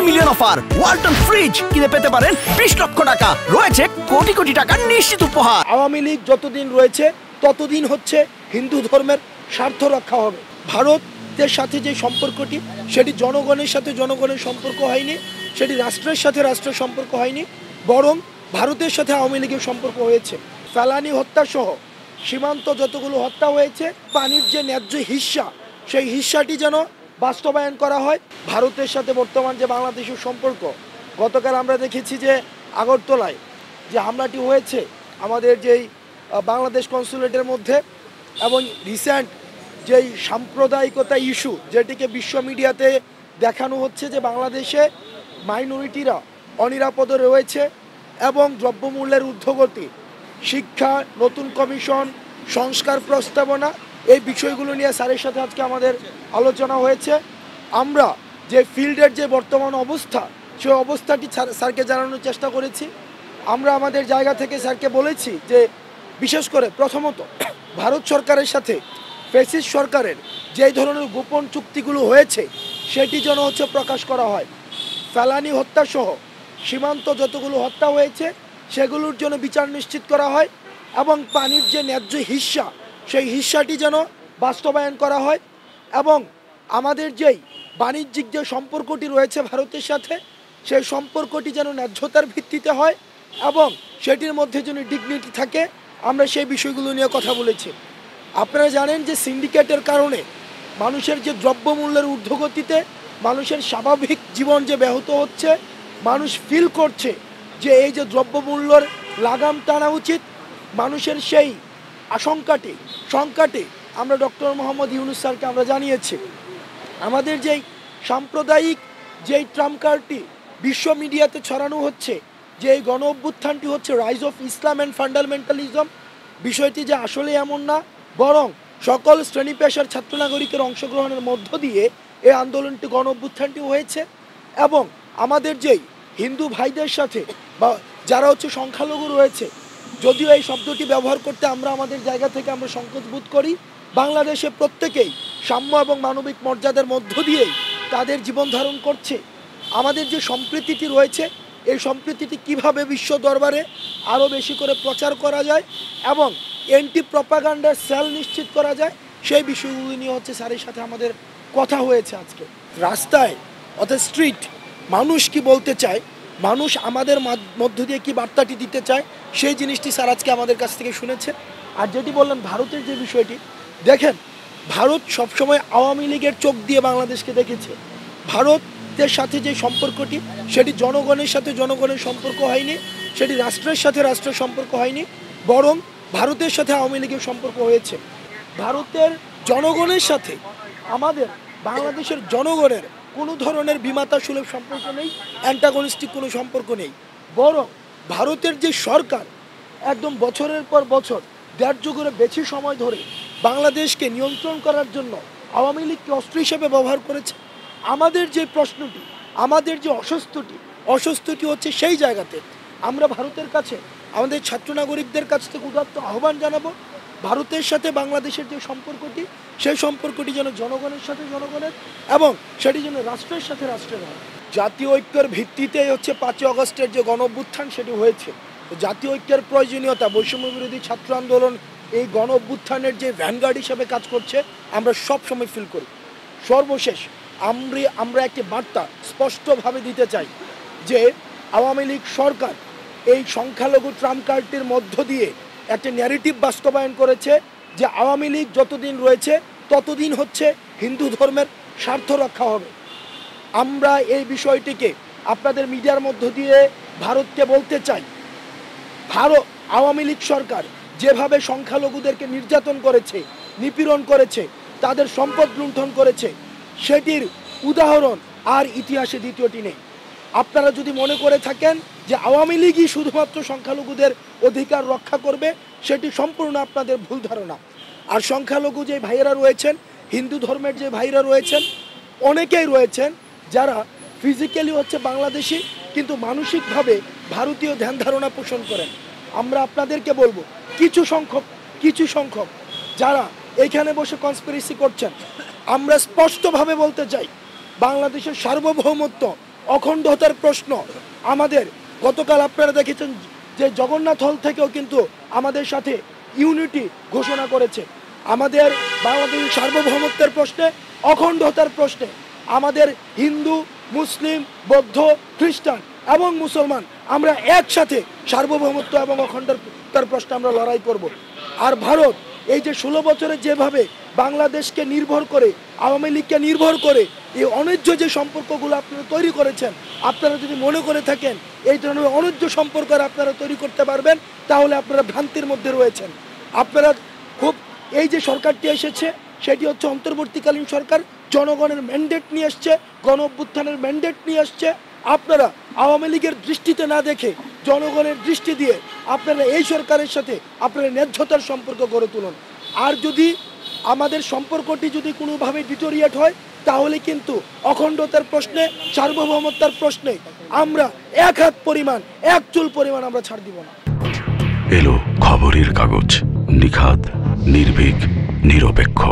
Million offer. Walton fridge কিনে পেতে পারেন 20 লক্ষ টাকা। রয়েছে কোটি কোটি টাকার নিশ্চিত উপহার। আওয়ামী লীগ যতদিন রয়েছে ততদিন হচ্ছে হিন্দু ধর্মের স্বার্থ রক্ষা হবে। ভারতের সাথে যে সম্পর্কটি সেটি জনগণের সাথে জনগণের সম্পর্ক হয়নি, সেটি রাষ্ট্রের সাথে রাষ্ট্রের সম্পর্ক হয়নি, বরং ভারতের সাথে আওয়ামী লীগের সম্পর্ক হয়েছে। ফেলানি হত্যা সহ সীমান্ত যতগুলো হত্যা হয়েছে, পানির যে ন্যায্য হিস্সা সেই হিস্সাটি যেন বাস্তবায়ন করা হয়। ভারতের সাথে বর্তমান যে বাংলাদেশের সম্পর্ক, গতকাল আমরা দেখেছি যে আগরতলায় যে হামলাটি হয়েছে আমাদের যেই বাংলাদেশ কনসুলেটের মধ্যে, এবং রিসেন্ট যেই সাম্প্রদায়িকতা ইস্যু যেটিকে বিশ্ব মিডিয়াতে দেখানো হচ্ছে যে বাংলাদেশে মাইনরিটিরা অনিরাপদে রয়েছে এবং দ্রব্যমূল্যের ঊর্ধ্বগতি, শিক্ষা, নতুন কমিশন, সংস্কার প্রস্তাবনা, এই বিষয়গুলো নিয়ে স্যারের সাথে আজকে আমাদের আলোচনা হয়েছে। আমরা যে ফিল্ডের যে বর্তমান অবস্থা সেই অবস্থাটি স্যারকে জানানোর চেষ্টা করেছি। আমরা আমাদের জায়গা থেকে স্যারকে বলেছি যে বিশেষ করে প্রথমত ভারত সরকারের সাথে ফ্যাসিস্ট সরকারের যেই ধরনের গোপন চুক্তিগুলো হয়েছে সেটি যেন প্রকাশ করা হয়। ফেলানি হত্যা সহ সীমান্ত যতগুলো হত্যা হয়েছে সেগুলোর জন্য বিচার নিশ্চিত করা হয় এবং পানির যে ন্যায্য হিস্সা সেই হিস্সাটি যেন বাস্তবায়ন করা হয় এবং আমাদের যেই বাণিজ্যিক যে সম্পর্কটি রয়েছে ভারতের সাথে সেই সম্পর্কটি যেন ন্যায্যতার ভিত্তিতে হয় এবং সেটির মধ্যে যেন ডিগনিটি থাকে। আমরা সেই বিষয়গুলো নিয়ে কথা বলেছি। আপনারা জানেন যে সিন্ডিকেটের কারণে মানুষের যে দ্রব্যমূল্যের ঊর্ধ্বগতিতে মানুষের স্বাভাবিক জীবন যে ব্যাহত হচ্ছে, মানুষ ফিল করছে যে এই যে দ্রব্যমূল্যর লাগাম টানা উচিত। মানুষের সেই শঙ্কাটি আমরা ডক্টর মোহাম্মদ ইউনূস স্যারকে আমরা জানিয়েছি। আমাদের যেই সাম্প্রদায়িক যেই ট্রাম্প কার্ডটি বিশ্ব মিডিয়াতে ছড়ানো হচ্ছে যে এই গণ অভ্যুত্থানটি হচ্ছে rise of Islam and fundamentalism, বিষয়টি যে আসলে এমন না, বরং সকল শ্রেণী পেশার ছাত্র নাগরিকের অংশগ্রহণের মধ্য দিয়ে এই আন্দোলনটি গণ অভ্যুত্থানটি হয়েছে। এবং আমাদের যেই হিন্দু ভাইদের সাথে বা যারা সংখ্যালঘু রয়েছে, যদিও এই শব্দটি ব্যবহার করতে আমরা আমাদের জায়গা থেকে আমরা সংকোচ বোধ করি, বাংলাদেশে প্রত্যেকেই সাম্য এবং মানবিক মর্যাদার মধ্য দিয়েই তাদের জীবন ধারণ করছে। আমাদের যে সম্প্রীতিটি রয়েছে এই সম্প্রীতিটি কীভাবে বিশ্ব দরবারে আরও বেশি করে প্রচার করা যায় এবং অ্যান্টি প্রপাগান্ডার সেল নিশ্চিত করা যায়, সেই বিষয়গুলি নিয়ে স্যারের সাথে আমাদের কথা হয়েছে। আজকে রাস্তায় অর্থাৎ স্ট্রিট মানুষ কি বলতে চায়, মানুষ আমাদের মধ্য দিয়ে কি বার্তাটি দিতে চায়, সেই জিনিসটি স্যার আজকে আমাদের কাছ থেকে শুনেছে। আর যেটি বললেন ভারতের যে বিষয়টি, দেখেন ভারত সবসময় আওয়ামী লীগের চোখ দিয়ে বাংলাদেশকে দেখেছে। ভারতের সাথে যে সম্পর্কটি সেটি জনগণের সাথে জনগণের সম্পর্ক হয়নি, সেটি রাষ্ট্রের সাথে রাষ্ট্রের সম্পর্ক হয়নি, বরং ভারতের সাথে আওয়ামী লীগের সম্পর্ক হয়েছে। ভারতের জনগণের সাথে আমাদের বাংলাদেশের জনগণের কোনো ধরনের বিমাতা সুলভ সম্পর্ক নেই, অ্যান্টাগনিস্টিক কোনো সম্পর্ক নেই, বরং ভারতের যে সরকার একদম বছরের পর বছর 1.5 যুগের বেশি সময় ধরে বাংলাদেশকে নিয়ন্ত্রণ করার জন্য আওয়ামী লীগকে অস্ত্র হিসেবে ব্যবহার করেছে। আমাদের যে প্রশ্নটি, আমাদের যে অস্বস্তিটি হচ্ছে সেই জায়গাতে আমরা ভারতের কাছে আমাদের ছাত্র নাগরিকদের কাছ থেকে উদাত্ত আহ্বান জানাবো, ভারতের সাথে বাংলাদেশের যে সম্পর্কটি সেই সম্পর্কটি যেন জনগণের সাথে জনগণের এবং সেটি যেন রাষ্ট্রের সাথে রাষ্ট্রের হয়। জাতীয় ঐক্যের ভিত্তিতেই 5ই আগস্টের যে গণ অভ্যুত্থান সেটি হয়েছে। জাতীয় ঐক্যের প্রয়োজনীয়তা, বৈষম্য বিরোধী ছাত্র আন্দোলন এই গণ অভ্যুত্থানের যে ভ্যানগার্ড হিসেবে কাজ করছে আমরা সব সময় ফিল করি। সর্বশেষ আমরা একটি বার্তা স্পষ্টভাবে দিতে চাই যে আওয়ামী লীগ সরকার এই সংখ্যালঘু ট্রাম্প কার্ডটির মধ্য দিয়ে একটা ন্যারেটিভ বাস্তবায়ন করেছে যে আওয়ামী লীগ যতদিন রয়েছে ততদিন হিন্দু ধর্মের স্বার্থ রক্ষা হবে। আমরা এই বিষয়টিকে আপনাদের মিডিয়ার মধ্য দিয়ে ভারতকে বলতে চাই, আওয়ামী লীগ সরকার যেভাবে সংখ্যালঘুদেরকে নির্যাতন করেছে, নিপীড়ন করেছে, তাদের সম্পদ লুণ্ঠন করেছে, সেটির উদাহরণ আর ইতিহাসে দ্বিতীয়টি নেই। আপনারা যদি মনে করে থাকেন যে আওয়ামী লীগই শুধুমাত্র সংখ্যালঘুদের অধিকার রক্ষা করবে, সেটি সম্পূর্ণ আপনাদের ভুল ধারণা। আর সংখ্যালঘু যে ভাইয়েরা রয়েছেন, হিন্দু ধর্মের যে ভাইরা রয়েছেন, অনেকেই রয়েছেন যারা ফিজিক্যালি বাংলাদেশি কিন্তু মানসিকভাবে ভারতীয় ধ্যান ধারণা পোষণ করেন। আমরা আপনাদেরকে বলবো কিছু সংখ্যক যারা এখানে বসে কনস্পিরেসি করছেন, আমরা স্পষ্টভাবে বলতে চাই বাংলাদেশের সার্বভৌমত্ব অখণ্ডতার প্রশ্ন। আমাদের গতকাল আপনারা দেখেছেন যে জগন্নাথ হল থেকেও কিন্তু আমাদের সাথে ইউনিটি ঘোষণা করেছে। আমাদের বাংলাদেশের সার্বভৌমত্বের প্রশ্নে, অখণ্ডতার প্রশ্নে আমাদের হিন্দু, মুসলিম, বৌদ্ধ, খ্রিস্টান এবং মুসলমান আমরা একসাথে সার্বভৌমত্ব এবং অখণ্ডতার প্রশ্নে আমরা লড়াই করব। আর ভারত এই যে 16 বছরে যেভাবে বাংলাদেশকে নির্ভর করে, আওয়ামী লীগকে নির্ভর করে এই অন্যায্য যে সম্পর্কগুলো আপনারা তৈরি করেছেন, আপনারা যদি মনে করে থাকেন এই ধরনের অন্যায্য সম্পর্ক আপনারা তৈরি করতে পারবেন, তাহলে আপনারা ভ্রান্তির মধ্যে রয়েছেন। আপনারা খুব এই যে সরকারটি এসেছে সেটি হচ্ছে অন্তর্বর্তীকালীন সরকার, জনগণের ম্যান্ডেট নিয়ে আসছে, গণ অভ্যুত্থানের ম্যান্ডেট নিয়ে আসছে। আপনারা আওয়ামী লীগের দৃষ্টিতে না দেখে জনগণের দৃষ্টি দিয়ে আপনারা এই সরকারের সাথে আপনারা ন্যায্যতার সম্পর্ক গড়ে তুলুন। আর যদি আমাদের সম্পর্কটি যদি কোনোভাবে ডিটোরিয়েট হয়, তাহলে কিন্তু অখণ্ডতার প্রশ্নে, সার্বভৌমত্বের প্রশ্নে আমরা এক হাত পরিমাণ, এক চুল পরিমাণ আমরা ছাড় দিব না। এলো খবরের কাগজ, নিখাত, নির্ভীক, নিরপেক্ষ।